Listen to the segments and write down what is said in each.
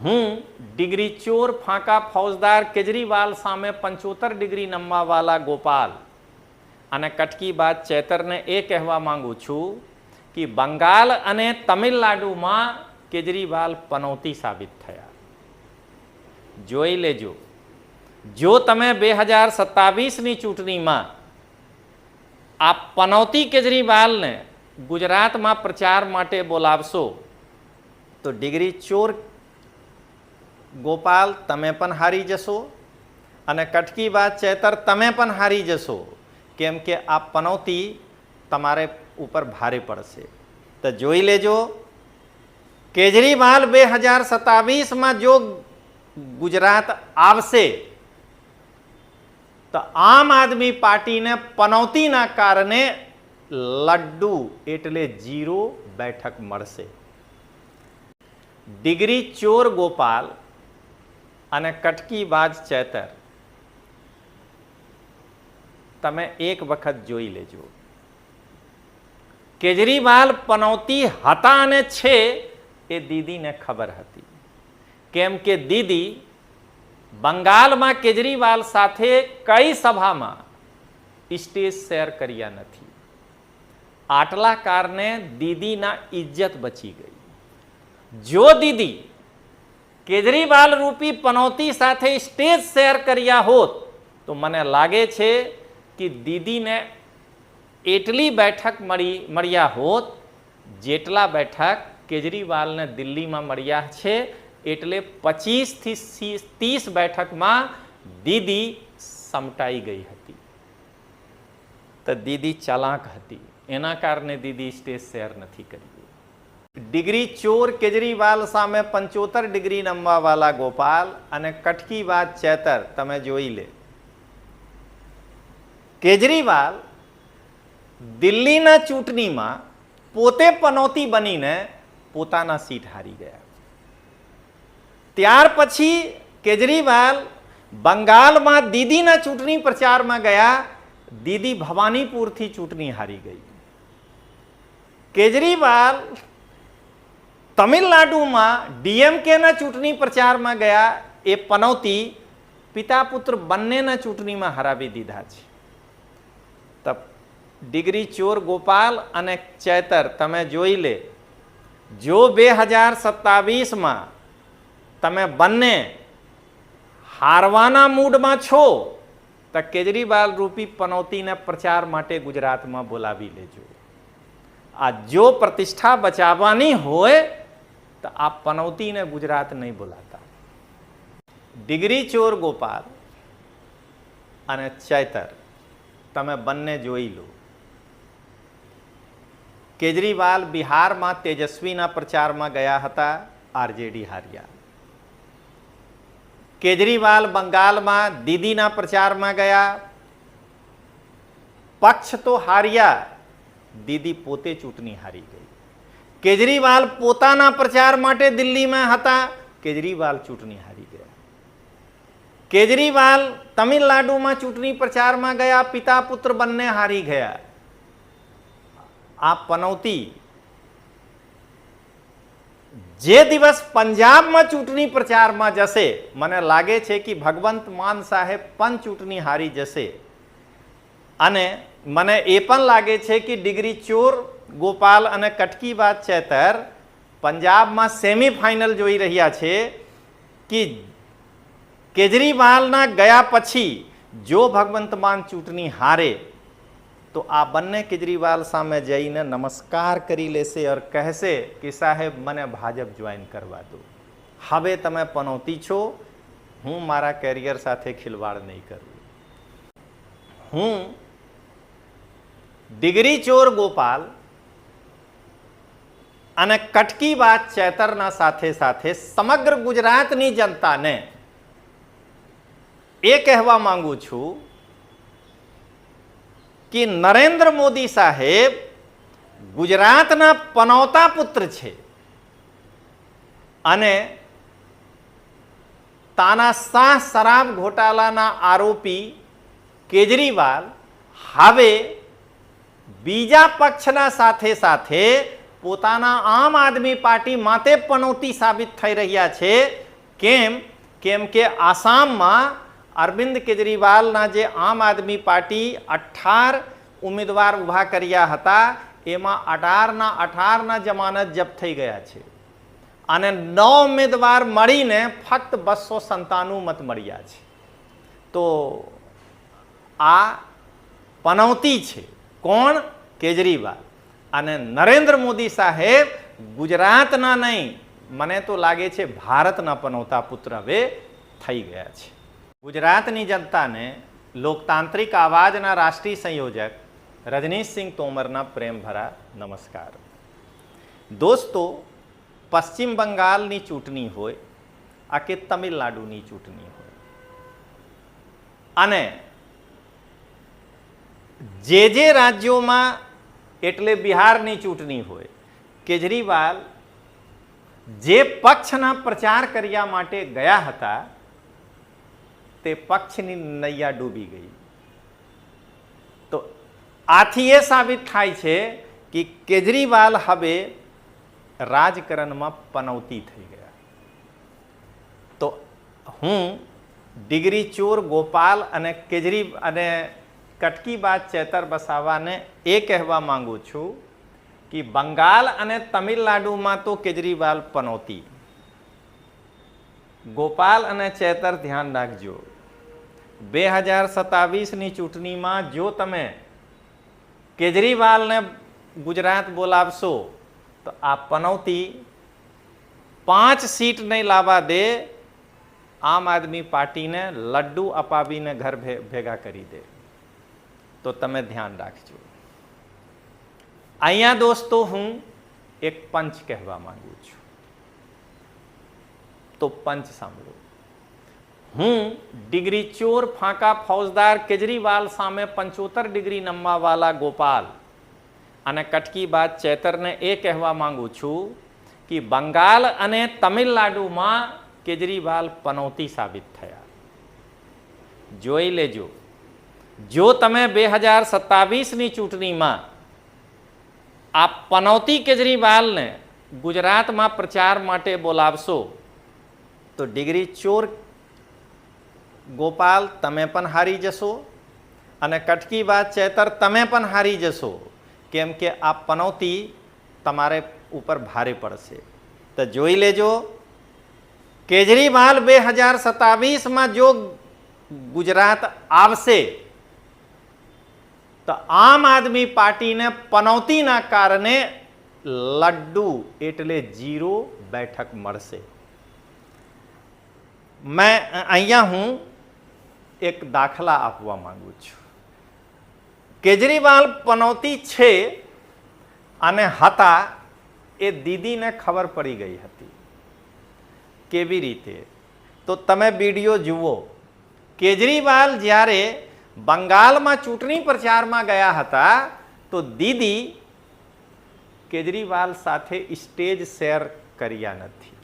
હું ડિગ્રી ચોર ફાંકા ફૌજદાર કેજરીવાલ સામે 75 ડિગ્રી નમવાવાલા ગોપાલ અને કટકીબાજ ચેતરને એ કહેવા માંગુ છું કે બંગાળ અને તમિલનાડુમાં કેજરીવાલ પનોતી સાબિત થયા. જોઈ લેજો, જો તમે 2027ની ચૂંટણીમાં આ પનોતી કેજરીવાલને ગુજરાતમાં પ્રચાર માટે બોલાવશો તો ડિગ્રી ચોર ગોપાલ તમે પણ હારી જશો અને કટકીબાજ ચેતર તમે પણ હારી જશો, કેમ કે આ પનોતી તમારે ઉપર ભારે પડશે. તો જોઈ લેજો, કેજરીવાલ 2027માં જો ગુજરાત આવશે તો આમ આદમી પાર્ટીને પનોતીના કારણે લડ્ડુ એટલે 0 બેઠક મળશે. ડિગ્રી ચોર ગોપાલ અને કટકીબાજ ચેતર તમે એક વખત જોઈ લેજો. કેજરીવાલ પનોતી હતા અને છે એ દીદીને ખબર હતી, કેમ કે દીદી બંગાળમાં કેજરીવાલ સાથે કઈ સભામાં સ્ટેજ શેર કર્યા નથી. આટલા કારણે દીદીના ઇજ્જત બચી ગઈ. જો દીદી કેજરીવાલ રૂપી પનોતી સાથે સ્ટેજ શેર કર્યા હોત તો મને લાગે છે કે દીદીને એટલી બેઠક મળ્યા હોત જેટલા બેઠક કેજરીવાલને દિલ્હીમાં મળ્યા છે. એટલે 25 થી 30 બેઠકમાં દીદી સમટાઈ ગઈ હતી. તો દીદી ચાલાક હતી, એના કારણે દીદી સ્ટેજ શેર નથી કરી. ડિગ્રી ચોર કેજરીવાલ સામે 75 ડિગ્રી નમવાવાલા ગોપાલ અને કટકીબાજ ચેતર તમે જોઈ લે. કેજરીવાલ દિલ્હીના ચૂંટણીમાં પોતે પનોતી બનીને પોતાના સીટ હારી ગયા. ત્યાર પછી કેજરીવાલ બંગાળમાં દીદીના ચૂંટણી પ્રચારમાં ગયા. દીદી ભવાનીપુરથી ચૂંટણી હારી ગઈ. કેજરીવાલ તમિલનાડુમાં ડીએમકેના ચૂંટણી પ્રચારમાં ગયા. એ પનોતી પિતા પુત્ર બંનેના ચૂંટણીમાં હરાવી દીધા છે. ડિગ્રી ચોર ગોપાલ અને ચેતર તમે જોઈ લે, જો 2027માં તમે બંને હારવાના મૂડમાં છો તો કેજરીવાલ રૂપી પનોતીને પ્રચાર માટે ગુજરાતમાં બોલાવી લેજો. આ જો પ્રતિષ્ઠા બચાવવાની હોય તો આ પનોતીને ગુજરાત નહીં બોલાતા. ડિગ્રી ચોર ગોપાલ અને ચેતર તમે બંને જોઈ લો. કેજરીવાલ બિહારમાં તેજસ્વીના પ્રચારમાં ગયા હતા, આરજેડી હાર્યા. કેજરીવાલ બંગાળમાં દીદીના પ્રચારમાં ગયા, પક્ષ તો હાર્યા, દીદી પોતે ચૂંટણી હારી ગઈ. કેજરીવાલ પોતાના પ્રચાર માટે દિલ્હીમાં હતા, કેજરીવાલ ચૂંટણી હારી ગયા. કેજરીવાલ તમિલનાડુમાં ચૂંટણી પ્રચારમાં ગયા, પિતા પુત્ર બંને હારી ગયા. આ પનોતી જે દિવસ પંજાબમાં ચૂંટણી પ્રચારમાં જશે, મને લાગે છે કે ભગવંત માન સાહેબ પણ ચૂંટણી હારી જશે. અને મને એ પણ લાગે છે કે ડિગ્રી ચોર ગોપાલ અને કટકીબાજ ચેતર પંજાબમાં સેમીફાઇનલ જોઈ રહ્યા છે કે કેજરીવાલના ગયા પછી જો ભગવંત માન ચૂંટણી હારે તો આ બંને કેજરીવાલ સામે જઈને નમસ્કાર કરી લેશે और કહેશે કે સાહેબ મને ભાજપ જોઈન કરવા દો. હવે તમે પનોતી છો, હું મારા કેરિયર સાથે ખિલવાડ નહીં કરું. હું ડિગ્રી ચોર ગોપાલ અને કટકીબાજ ચેતરના સાથે સાથે સમગ્ર ગુજરાતની જનતાને એ કહેવા માંગુ છું કે નરેન્દ્ર મોદી સાહેબ ગુજરાતના પનોતા પુત્ર છે અને તાનાશાહ શરાબ ઘોટાલાના આરોપી કેજરીવાલ હવે બીજા પક્ષના સાથે સાથે પોતાના આમ આદમી પાર્ટી માટે પનોતી સાબિત થઈ રહ્યા છે. કેમ કે આસામમાં અરવિંદ કેજરીવાલના જે આમ આદમી પાર્ટી 18 ઉમેદવાર ઊભા કર્યા હતા એમાં 18ના જમાનત જપ્ત થઈ ગયા છે અને 9 ઉમેદવાર મળીને ફક્ત 297 મત મળ્યા છે. તો આ પનૌતી છે. કોણ? કેજરીવાલ. અને નરેન્દ્ર મોદી સાહેબ ગુજરાતના નહીં, મને તો લાગે છે ભારતના પનોતા પુત્ર હવે થઈ ગયા છે. ગુજરાતની જનતાને લોકતાંત્રિક આવાજના રાષ્ટ્રીય સંયોજક રજનીશસિંહ તોમરના પ્રેમ ભરા નમસ્કાર. દોસ્તો, પશ્ચિમ બંગાળની ચૂંટણી હોય આ કે તમિલનાડુની ચૂંટણી હોય અને જે રાજ્યોમાં એટલે બિહારની ચૂંટણી હોય, કેજરીવાલ જે પક્ષના પ્રચાર કર્યા માટે ગયા હતા તે પક્ષની નૈયા ડૂબી ગઈ. તો આથી એ સાબિત થાય છે કે કેજરીવાલ હવે રાજકારણમાં પનૌતી થઈ ગયા. તો હું ડિગ્રી ચોર ગોપાલ અને અને કટકી બાદ ચેતર વસાવાને એ કહેવા માંગુ છું કે બંગાળ અને તમિલનાડુમાં તો કેજરીવાલ પનૌતી. ગોપાલ અને ચેતર ધ્યાન રાખજો, 2027ની ચૂંટણીમાં જો તમે કેજરીવાલને ગુજરાત બોલાવશો તો આ પનૌતી 5 સીટ નહીં લાવવા દે, આમ આદમી પાર્ટીને લડ્ડુ અપાવીને ઘર ભેગા કરી દે. તો તમે ધ્યાન રાખજો. અહીંયા દોસ્તો હું એક પંચ કહેવા માંગુ છું. તો પંચ સાંભળો. હું ડિગ્રી ચોર ફાંકા ફૌજદાર કેજરીવાલ સામે 75 ડિગ્રી નમવાવાલા ગોપાલ અને કટકી બાદ ચેતરને એ કહેવા માંગુ છું કે બંગાળ અને તમિલનાડુમાં કેજરીવાલ પનૌતી સાબિત થયા. જોઈ લેજો. જો તમે 2027ની ચૂંટણીમાં આ પનૌતી કેજરીવાલને ગુજરાતમાં પ્રચાર માટે બોલાવશો તો ડિગ્રી ચોર ગોપાલ તમે પણ હારી જશો અને કટકી બાદ ચેતર તમે પણ હારી જશો. કેમ કે આ પનૌતી તમારે ઉપર ભારે પડશે. તો જોઈ લેજો, કેજરીવાલ 2027માં જો ગુજરાત આવશે તો આમ આદમી પાર્ટીને પનૌતીના કારણે લડ્ડુ એટલે 0 બેઠક મળશે. મેં અહીંયા હું એક દાખલા આપવા માંગુ છું. કેજરીવાલ પનૌતી છે અને હતા એ દીદીને ખબર પડી ગઈ હતી. કેવી રીતે? તો તમે વિડીયો જુઓ. કેજરીવાલ જ્યારે બંગાળમાં ચૂંટણી પ્રચારમાં ગયા હતા તો દીદી કેજરીવાલ સાથે સ્ટેજ શેર કર્યા નથી.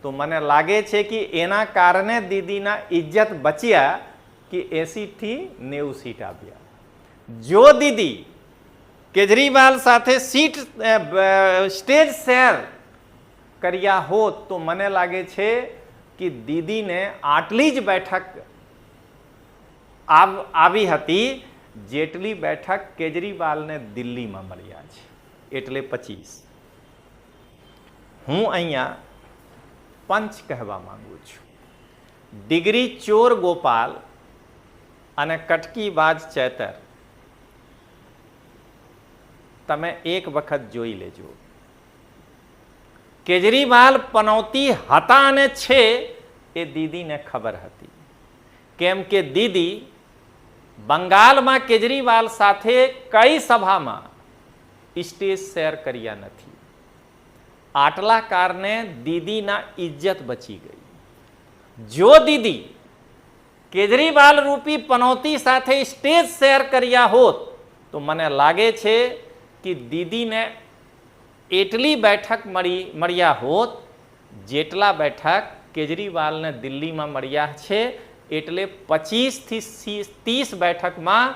તો મને લાગે છે કે એના કારણે દીદીના ઇજ્જત બચ્યા કે 80 થી 90 સીટ આવ્યા. જો દીદી કેજરીવાલ સાથે સ્ટેજ શેર કર્યા હોત તો મને લાગે છે કે દીદીને આટલી જ બેઠક આવી હતી જેટલી બેઠક કેજરીવાલને દિલ્હીમાં મળ્યા છે, એટલે 25. હું અહીંયા પંચ કહેવા માંગુ છું. ડિગ્રી ચોર ગોપાલ અને કટકી બાજ ચેતર તમે એક વખત જોઈ લેજો. કેજરીવાલ પનૌતી હતા અને છે એ દીદીને ખબર હતી. કેમ કે દીદી બંગાળમાં કેજરીવાલ સાથે કઈ સભામાં સ્ટેજ શેર કર્યા નથી. આટલા કારણે દીદીના ઇજ્જત બચી ગઈ. જો દીદી કેજરીવાલ રૂપી પનૌતી સાથે સ્ટેજ શેર કર્યા હોત તો મને લાગે છે કે દીદીને એટલી બેઠક મળ્યા હોત જેટલા બેઠક કેજરીવાલને દિલ્હીમાં મળ્યા છે. એટલે 25 થી 30 બેઠકમાં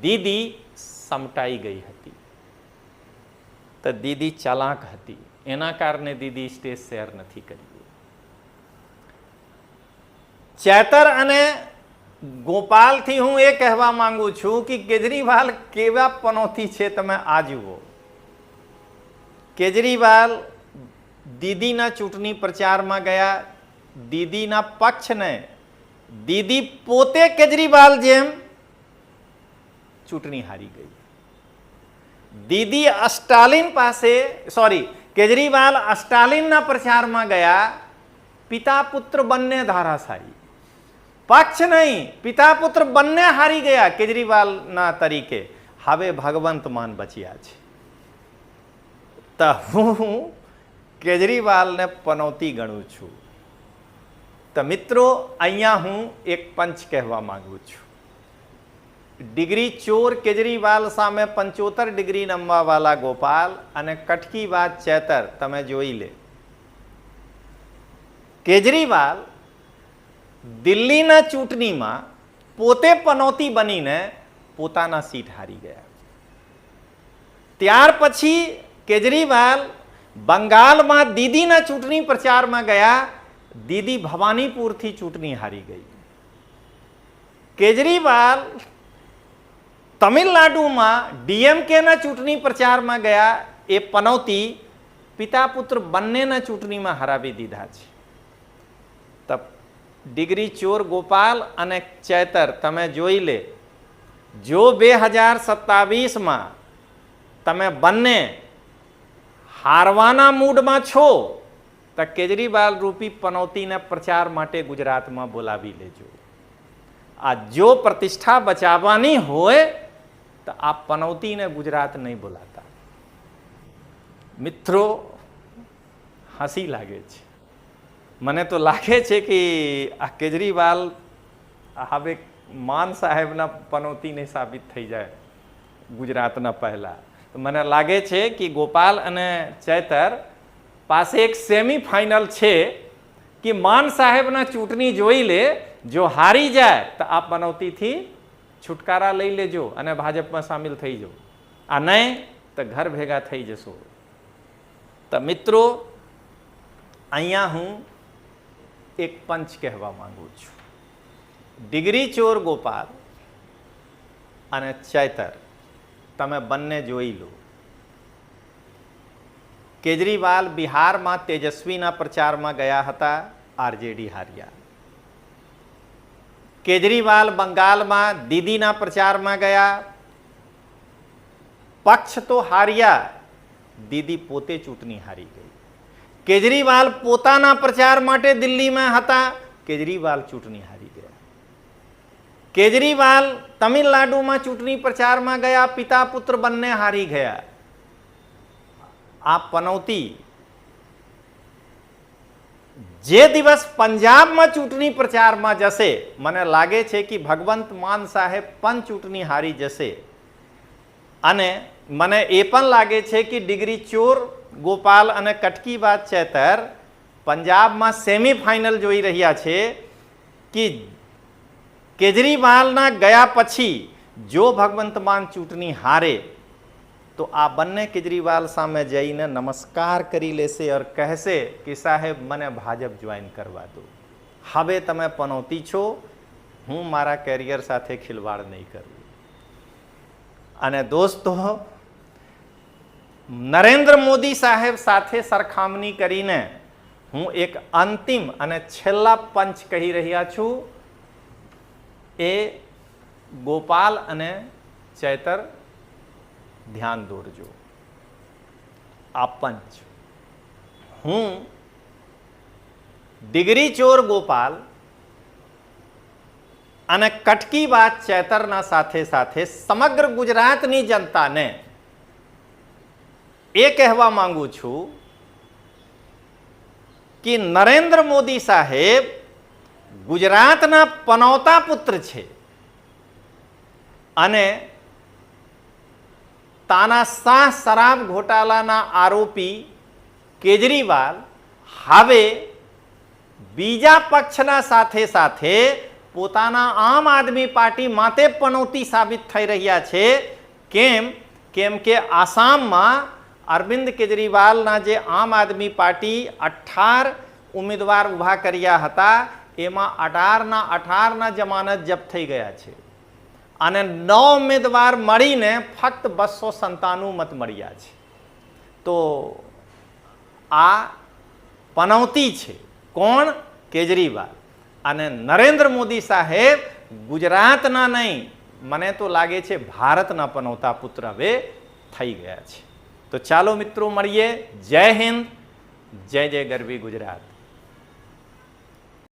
દીદી સમટાઈ ગઈ હતી. તો દીદી ચાલાક હતી, એના કારણે દીદી સ્ટેજ શેર નથી કર્યું. ચેતર અને ગોપાલથી હું એ કહેવા માંગુ છું કે કેજરીવાલ કેવા પનોતી છે તમે આ જુઓ. કેજરીવાલ દીદીના ચૂંટણી પ્રચારમાં ગયા, દીદીના પક્ષને દીદી પોતે કેજરીવાલ જેમ ચૂંટણી હારી ગઈ. દીદી સ્ટાલિન પાસે કેજરીવાલ સ્ટાલિનના પ્રચારમાં ગયા, પિતા પુત્ર બંને ધારાશાયી, પક્ષ નહીં પિતા પુત્ર બંને હારી ગયા કેજરીવાલના તરીકે. હવે ભગવંત માન બચ્યા છે. તો હું કેજરીવાલને પનોતી ગણું છું. તો મિત્રો અહીંયા હું એક પંચ કહેવા માંગુ છું. ડિગ્રી ચોર કેજરીવાલ સામે 75 ડિગ્રી નમવાવાળા ગોપાલ અને કટકી વાત ચેતર તમે જોઈ લે. કેજરીવાલ દિલ્હીના ચૂંટણીમાં પોતે પનોતી બનીને પોતાના સીટ હારી ગયા. ત્યાર પછી કેજરીવાલ બંગાળમાં દીદીના ચૂંટણી પ્રચારમાં ગયા, દીદી ભવાનીપુરથી ચૂંટણી હારી ગઈ. કેજરીવાલ તમિલનાડુમાં ડીએમકેના ચૂંટણી પ્રચારમાં ગયા, એ પનોતી પિતા પુત્ર બંનેના ચૂંટણીમાં હરાવી દીધા છે. તો ડિગ્રી ચોર ગોપાલ અને ચેતર તમે જોઈ લે, જો 2027માં તમે બંને હારવાના મૂડમાં છો તો કેજરીવાલ રૂપી પનોતીને પ્રચાર માટે ગુજરાતમાં બોલાવી લેજો. આ જો પ્રતિષ્ઠા બચાવવાની હોય તો આ પનોતીને ગુજરાત નહીં બોલાતા. મિત્રો હસી લાગે છે. મને તો લાગે છે કે આ કેજરીવાલ હવે માન સાહેબના પનોતીને સાબિત થઈ જાય ગુજરાતના પહેલા. તો મને લાગે છે કે ગોપાલ અને ચેતર પાસે એક સેમીફાઇનલ છે કે માન સાહેબના ચૂંટણી જોઈ લે, જો હારી જાય તો આ પનોતીથી છુટકારા લઈ લેજો અને ભાજપમાં સામેલ થઈ જાઓ. આ નહીં તો ઘર ભેગા થઈ જશો. તો મિત્રો અહીંયા હું એક પંચ કહેવા માંગુ છું. ડિગ્રી ચોર ગોપાલ અને ચેતર તમે બંને જોઈ લો. કેજરીવાલ બિહારમાં તેજસ્વીના પ્રચારમાં ગયા હતા, આરજેડી હાર્યા. કેજરીવાલ બંગાળમાં દીદીના પ્રચારમાં ગયા, પક્ષ તો હાર્યા, દીદી પોતે ચૂંટણી હારી ગઈ. કેજરીવાલ પોતાના પ્રચાર માટે દિલ્હીમાં હતા, કેજરીવાલ ચૂંટણી હારી ગયા. કેજરીવાલ તમિલનાડુમાં ચૂંટણી પ્રચારમાં ગયા, પિતા પુત્ર બંને હારી ગયા. આ પનોતી જે દિવસ પંજાબમાં ચૂંટણી પ્રચારમાં જશે, મને લાગે છે કે ભગવંત માન સાહેબ પણ ચૂંટણી હારી જશે. અને મને એ પણ લાગે છે કે ડિગ્રી ચોર ગોપાલ અને કટકી વાત ચેતર પંજાબમાં સેમીફાઇનલ જોઈ રહ્યા છે કે કેજરીવાલના ગયા પછી જો ભગવંત માન ચૂંટણી હારે તો આ બંને કેજરીવાલ સામે જઈને નમસ્કાર કરી લેશે और કહેશે કે સાહેબ મને ભાજપ જોઈન કરવા દો. હવે તમે પનોતી છો, હું મારા કેરિયર સાથે ખિલવાડ નહીં કરું. અને દોસ્તો નરેન્દ્ર મોદી સાહેબ સાથે સરખામણી કરીને હું એક અંતિમ અને છેલ્લા પંચ કહી રહ્યા છું. એ ગોપાલ અને ચેતર ધ્યાન દોરજો. આ પંચ હું ડિગ્રી ચોર ગોપાલ અને કટકી વાત ચેતરના સાથે સાથે સમગ્ર ગુજરાતની જનતાને એ કહેવા માંગુ છું કે નરેન્દ્ર મોદી સાહેબ ગુજરાતના પનોતા પુત્ર છે અને તાનાશાહ શરાબ ઘોટાલાના આરોપી કેજરીવાલ હવે બીજા પક્ષના સાથે સાથે પોતાના આમ આદમી પાર્ટી માટે પનોતી સાબિત થઈ રહ્યા છે. કેમ કે આસામમાં અરવિંદ કેજરીવાલના જે આમ આદમી પાર્ટી 18 ઉમેદવાર ઊભા કર્યા હતા, એમાં 18ના જમાનત જપ્ત થઈ ગયા છે અને 9 ઉમેદવાર મળીને ફક્ત 297 મત મળ્યા છે. તો આ પનવતી છે. કોણ? કેજરીવાલ. અને નરેન્દ્ર મોદી સાહેબ ગુજરાતના નહીં, મને તો લાગે છે ભારતના પનવતા પુત્ર હવે થઈ ગયા છે. તો ચાલો મિત્રો મળીએ. જય હિન્દ, જય જય ગરવી ગુજરાત.